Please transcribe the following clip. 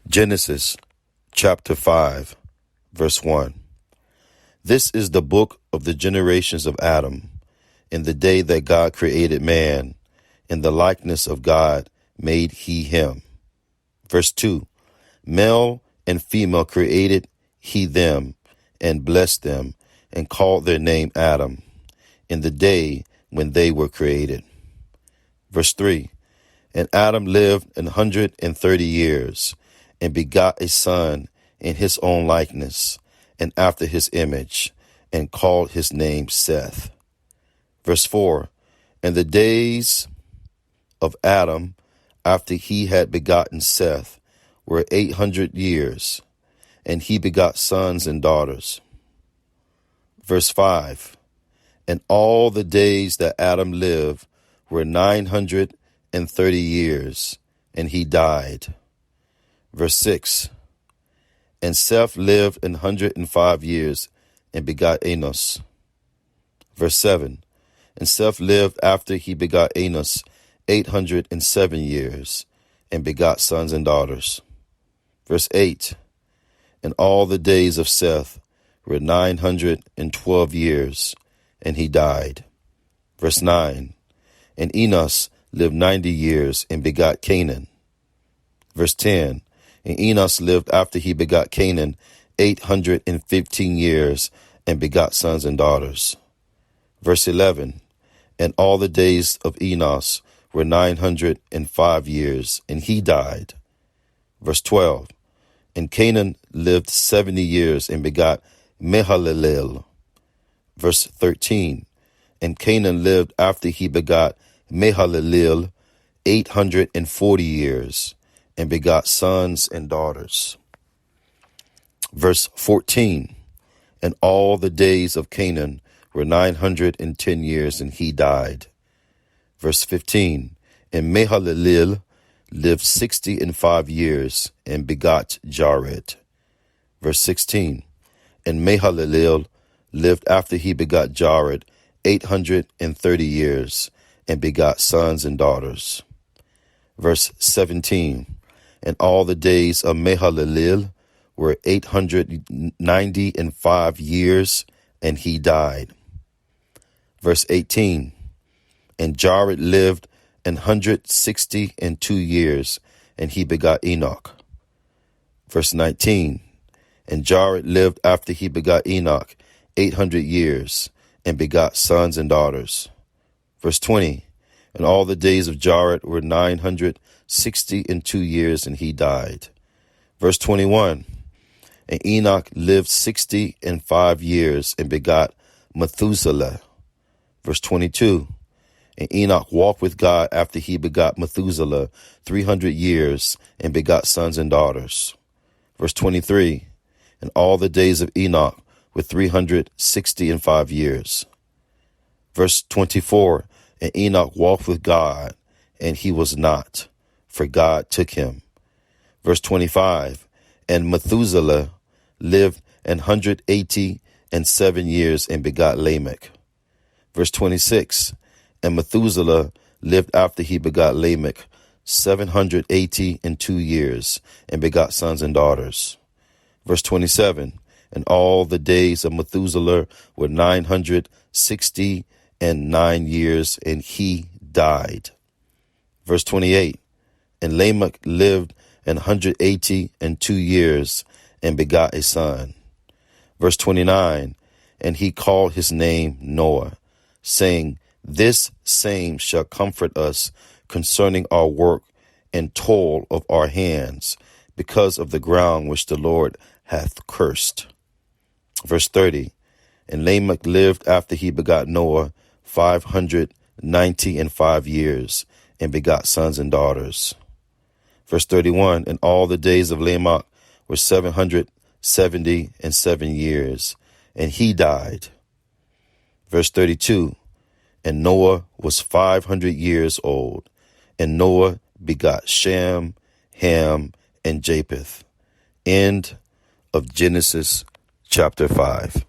Genesis chapter 5, verse 1. This is the book of the generations of Adam. In the day that God created man, in the likeness of God made he him. Verse 2. Male and female created he them, and blessed them, and called their name Adam, in the day when they were created. Verse 3. And Adam lived 130 years, and begot a son in his own likeness, and after his image, and called his name Seth. Verse 4. And the days of Adam, after he had begotten Seth, were 800 years, and he begot sons and daughters. Verse 5. And all the days that Adam lived were 930 years, and he died. Verse 6. And Seth lived 105 years, and begot Enos. Verse 7. And Seth lived after he begot Enos 807 years, and begot sons and daughters. Verse 8. And all the days of Seth were 912 years, and he died. Verse 9. And Enos lived 90 years, and begot Canaan. Verse 10. And Enos lived after he begot Canaan 815 years, and begot sons and daughters. Verse 11. And all the days of Enos were 905 years, and he died. Verse 12. And Canaan lived 70 years, and begot Mahalaleel. Verse 13. And Canaan lived after he begot Mahalaleel 840 years, and begot sons and daughters. Verse 14. And all the days of Canaan were 910 years, and he died. Verse 15. And Mahalaleel lived 65 years, and begot Jere. Verse 16. And Mahalaleel lived after he begot Jere 830 years, and begot sons and daughters. Verse 17. And all the days of Mahalaleel were 895 years, and he died. Verse 18. And Jere lived 162 years, and he begot Enoch. Verse 19. And Jere lived after he begot Enoch 800 years, and begot sons and daughters. Verse 20. And all the days of Jere were 962 years, and he died. Verse 21. And Enoch lived 65 years, and begot Methuselah. Verse 22. And Enoch walked with God after he begot Methuselah 300 years, and begot sons and daughters. Verse 23. And all the days of Enoch were 365 years. Verse 24. And Enoch walked with God, and he was not, for God took him. Verse 25. And Methuselah lived 187 years, and begot Lamech. Verse 26. And Methuselah lived after he begot Lamech 782 years, and begot sons and daughters. Verse 27. And all the days of Methuselah were 969 years, and he died. Verse 28. And Lamech lived 182 years, and begot a son. Verse 29. And he called his name Noah, saying, This same shall comfort us concerning our work and toil of our hands, because of the ground which the Lord hath cursed. Verse 30. And Lamech lived after he begot Noah 595 years, and begot sons and daughters. Verse 31. And all the days of Lamech were 777 years, and he died. Verse 32. And Noah was 500 years old, and Noah begot Shem, Ham, and Japheth. End of Genesis chapter 5.